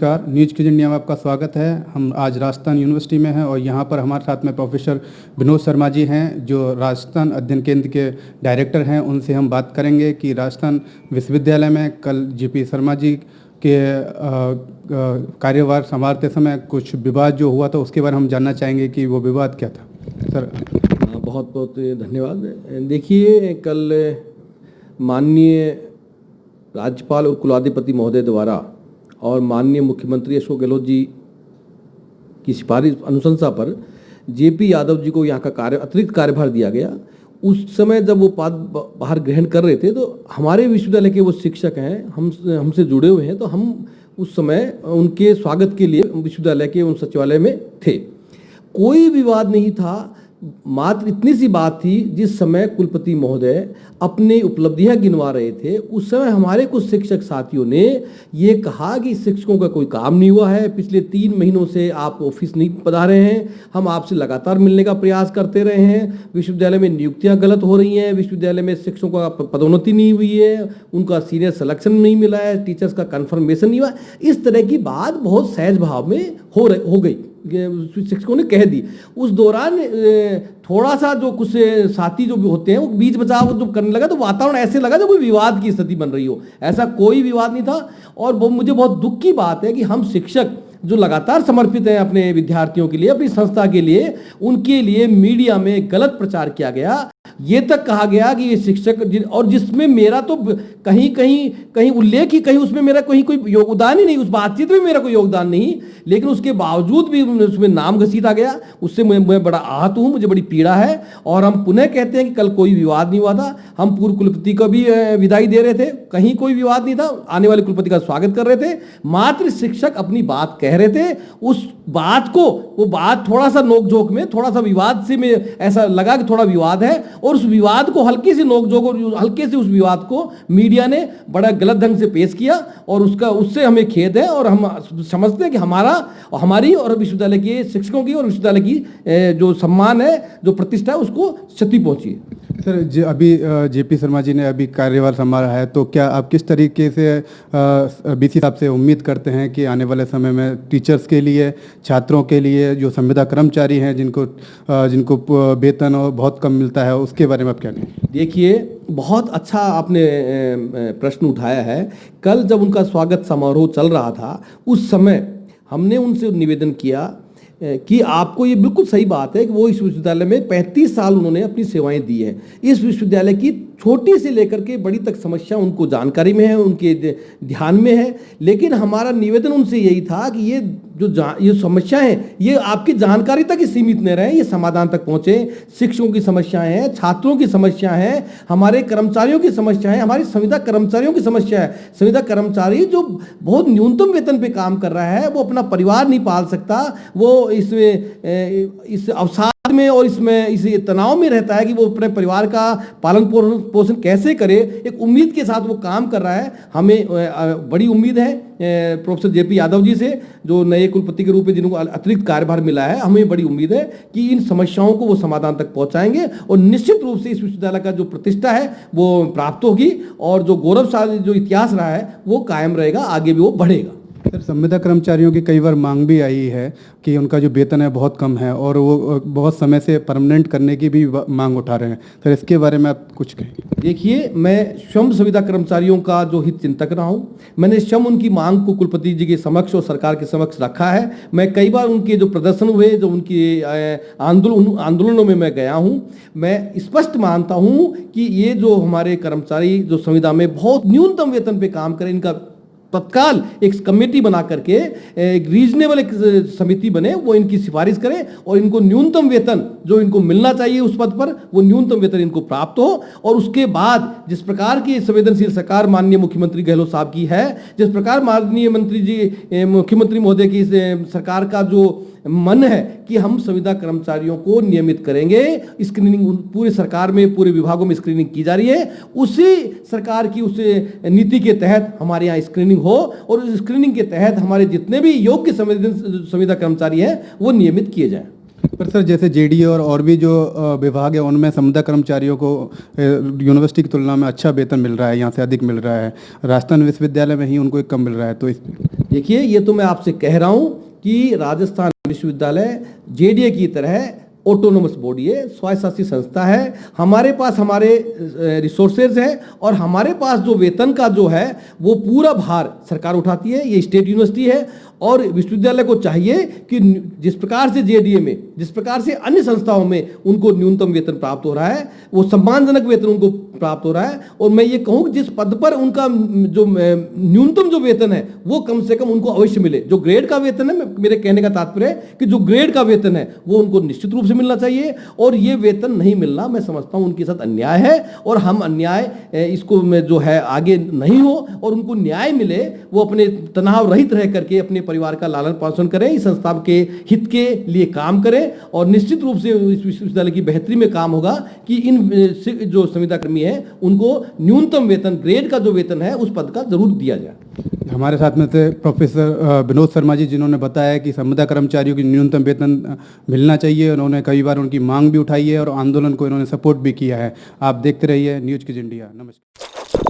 नमस्कार, news cues India में आपका स्वागत है। हम आज राजस्थान यूनिवर्सिटी में हैं और यहाँ पर हमारे साथ में प्रोफेसर विनोद शर्मा जी हैं, जो राजस्थान अध्ययन केंद्र के डायरेक्टर हैं। उनसे हम बात करेंगे कि राजस्थान विश्वविद्यालय में कल जीपी शर्मा जी के कार्यभार संभालते समय कुछ विवाद जो हुआ था, उसके बारे में हम जानना चाहेंगे कि वो विवाद क्या था। सर, बहुत बहुत धन्यवाद। देखिए, कल माननीय राज्यपाल और कुलाधिपति महोदय द्वारा और माननीय मुख्यमंत्री अशोक गहलोत जी की सिफारिश अनुशंसा पर जेपी यादव जी को यहाँ का अतिरिक्त कार्यभार दिया गया। उस समय जब वो पद बाहर ग्रहण कर रहे थे तो हमारे विश्वविद्यालय के वो शिक्षक हैं, हमसे जुड़े हुए हैं, तो हम उस समय उनके स्वागत के लिए विश्वविद्यालय के उन सचिवालय में थे। कोई विवाद नहीं था, मात्र इतनी सी बात थी, जिस समय कुलपति महोदय अपनी उपलब्धियां गिनवा रहे थे, उस समय हमारे कुछ शिक्षक साथियों ने ये कहा कि शिक्षकों का कोई काम नहीं हुआ है, पिछले 3 महीनों से आप ऑफिस नहीं पधारे हैं, हम आपसे लगातार मिलने का प्रयास करते रहे हैं, विश्वविद्यालय में नियुक्तियां गलत हो रही हैं, विश्वविद्यालय में शिक्षकों का पदोन्नति नहीं हुई है, उनका सीनियर सिलेक्शन नहीं मिला है, टीचर्स का कन्फर्मेशन नहीं हुआ। इस तरह की बात बहुत सहज भाव में हो गई, शिक्षकों ने कह दी। उस दौरान थोड़ा सा जो कुछ साथी जो भी होते हैं वो बीच बचाव जो करने लगा, तो वातावरण ऐसे लगा जो कोई विवाद की स्थिति बन रही हो। ऐसा कोई विवाद नहीं था। और मुझे बहुत दुख की बात है कि हम शिक्षक जो लगातार समर्पित हैं अपने विद्यार्थियों के लिए, अपनी संस्था के लिए, उनके लिए मीडिया में गलत प्रचार किया गया। ये तक कहा गया कि ये शिक्षक, और जिसमें मेरा तो कहीं उल्लेख ही, कहीं उसमें मेरा कोई योगदान ही नहीं, उस बातचीत में मेरा कोई योगदान नहीं, लेकिन उसके बावजूद भी उसमें नाम घसीटा गया। उससे मैं बड़ा आहत हूँ, मुझे बड़ी पीड़ा है। और हम पुनः कहते हैं कि कल कोई विवाद नहीं हुआ था। हम पूर्व कुलपति को भी विदाई दे रहे थे, कहीं कोई विवाद नहीं था, आने वाले कुलपति का स्वागत कर रहे थे। मात्र शिक्षक अपनी बात कह रहे थे, उस बात को, वो बात थोड़ा सा नोकझोंक में, थोड़ा सा विवाद से में ऐसा लगा कि थोड़ा विवाद है, और उस विवाद को हल्की सी नोकझोंक और हल्के से उस विवाद को मीडिया ने बड़ा गलत ढंग से पेश किया, और उससे हमें खेद है। और हम समझते हैं कि हमारी और विश्वविद्यालय के शिक्षकों की और विश्वविद्यालय की जो सम्मान है, जो प्रतिष्ठा है, उसको क्षति पहुंची है। सर, अभी जेपी शर्मा जी ने अभी कार्यभार संभाला है, तो क्या आप किस तरीके से बीसी साहब से उम्मीद करते हैं कि आने वाले समय में टीचर्स के लिए, छात्रों के लिए, जो संविदा कर्मचारी हैं जिनको वेतन और बहुत कम मिलता है, उसके बारे में आप क्या कहें? देखिए, बहुत अच्छा आपने प्रश्न उठाया है। कल जब उनका स्वागत समारोह चल रहा था, उस समय हमने उनसे निवेदन किया कि आपको ये बिल्कुल सही बात है कि वो इस विश्वविद्यालय में 35 साल उन्होंने अपनी सेवाएं दी हैं। इस विश्वविद्यालय की छोटी से लेकर के बड़ी तक समस्या उनको जानकारी में है, उनके ध्यान में है। लेकिन हमारा निवेदन उनसे यही था कि ये समस्या है, ये आपकी जानकारी तक ही सीमित न रहे, ये समाधान तक पहुंचे। शिक्षकों की समस्याएं हैं, छात्रों की समस्या है, हमारे कर्मचारियों की समस्या है, हमारी संविदा कर्मचारियों की समस्या है। संविदा कर्मचारी जो बहुत न्यूनतम वेतन पे काम कर रहा है, वो अपना परिवार नहीं पाल सकता, वो इस अवसाद में और इस तनाव में रहता है कि वो अपने परिवार का पालन पोषण कैसे करे। एक उम्मीद के साथ वो काम कर रहा है। हमें बड़ी उम्मीद है प्रोफेसर जेपी यादव जी से, जो नए कुलपति के रूप में जिनको अतिरिक्त कार्यभार मिला है। हमें बड़ी उम्मीद है कि इन समस्याओं को वो समाधान तक पहुंचाएंगे, और निश्चित रूप से इस विश्वविद्यालय का जो प्रतिष्ठा है वो प्राप्त होगी, और जो गौरवशाली जो इतिहास रहा है वो कायम रहेगा, आगे भी वो बढ़ेगा। सर, संविदा कर्मचारियों की कई बार मांग भी आई है कि उनका जो वेतन है बहुत कम है, और वो बहुत समय से परमानेंट करने की भी मांग उठा रहे हैं। सर, इसके बारे में आप कुछ कहें? देखिए, मैं स्वयं संविदा कर्मचारियों का जो हित चिंतक रहा हूँ। मैंने स्वयं उनकी मांग को कुलपति जी के समक्ष और सरकार के समक्ष रखा है। मैं कई बार उनके जो प्रदर्शन हुए, जो उनकी आंदोलनों में मैं गया हूँ। मैं स्पष्ट मानता हूँ कि ये जो हमारे कर्मचारी जो संविदा में बहुत न्यूनतम वेतन पे काम करें, इनका तत्काल एक कमेटी बना करके एक रीजनेबल एक समिति बने, वो इनकी सिफारिश करें, और इनको न्यूनतम वेतन जो इनको मिलना चाहिए उस पद पर, वो न्यूनतम वेतन इनको प्राप्त हो। और उसके बाद जिस प्रकार की संवेदनशील सरकार माननीय मुख्यमंत्री गहलोत साहब की है, जिस प्रकार माननीय मुख्यमंत्री महोदय की सरकार का जो मन है कि हम संविदा कर्मचारियों को नियमित करेंगे, स्क्रीनिंग पूरी सरकार में, पूरे विभागों में स्क्रीनिंग की जा रही है, उसी सरकार की उस नीति के तहत हमारे यहाँ स्क्रीनिंग हो, और उस स्क्रीनिंग के तहत हमारे जितने भी योग्य संविदा कर्मचारी हैं वो नियमित किए जाएं। पर सर, जैसे जेडीए और भी जो विभाग है, उनमें संविदा कर्मचारियों को यूनिवर्सिटी की तुलना में अच्छा वेतन मिल रहा है, यहाँ से अधिक मिल रहा है। राजस्थान विश्वविद्यालय में ही उनको एक कम मिल रहा है, तो इस देखिए, ये तो मैं आपसे कह रहा हूं कि राजस्थान विश्वविद्यालय जेडीए की तरह ऑटोनोमस बॉडी है, स्वशासी संस्था है। हमारे पास हमारे रिसोर्सेज हैं और हमारे पास जो वेतन का जो है वो पूरा भार सरकार उठाती है। ये स्टेट यूनिवर्सिटी है और विश्वविद्यालय को चाहिए कि जिस प्रकार से जेडीए में, जिस प्रकार से अन्य संस्थाओं में उनको न्यूनतम वेतन प्राप्त हो रहा है, वो सम्मानजनक वेतन उनको प्राप्त हो रहा है। और मैं ये कहूँ जिस पद पर उनका जो न्यूनतम जो वेतन है वो कम से कम उनको अवश्य मिले। जो ग्रेड का वेतन है, मेरे कहने का तात्पर्य है कि जो ग्रेड का वेतन है वो उनको निश्चित रूप से मिलना चाहिए। और ये वेतन नहीं मिलना, मैं समझता हूँ उनके साथ अन्याय है और हम अन्याय इसको जो है आगे नहीं हो और उनको न्याय मिले, वो अपने तनाव रहित रह करके अपने परिवार का लालन पालन करें, इस संस्था के हित के लिए काम करें और निश्चित रूप से इस विश्वविद्यालय की बेहतरी में काम होगा कि इन जो संविदा कर्मी है उनको न्यूनतम वेतन, ग्रेड का जो वेतन है उस पद का जरूर दिया जाए। हमारे साथ में थे प्रोफेसर विनोद शर्मा जी, जिन्होंने बताया कि संविदा कर्मचारियों की न्यूनतम वेतन मिलना चाहिए। उन्होंने कई बार उनकी मांग भी उठाई है और आंदोलन को इन्होंने सपोर्ट भी किया है। आप देखते रहिए न्यूज़ किज इंडिया। नमस्कार।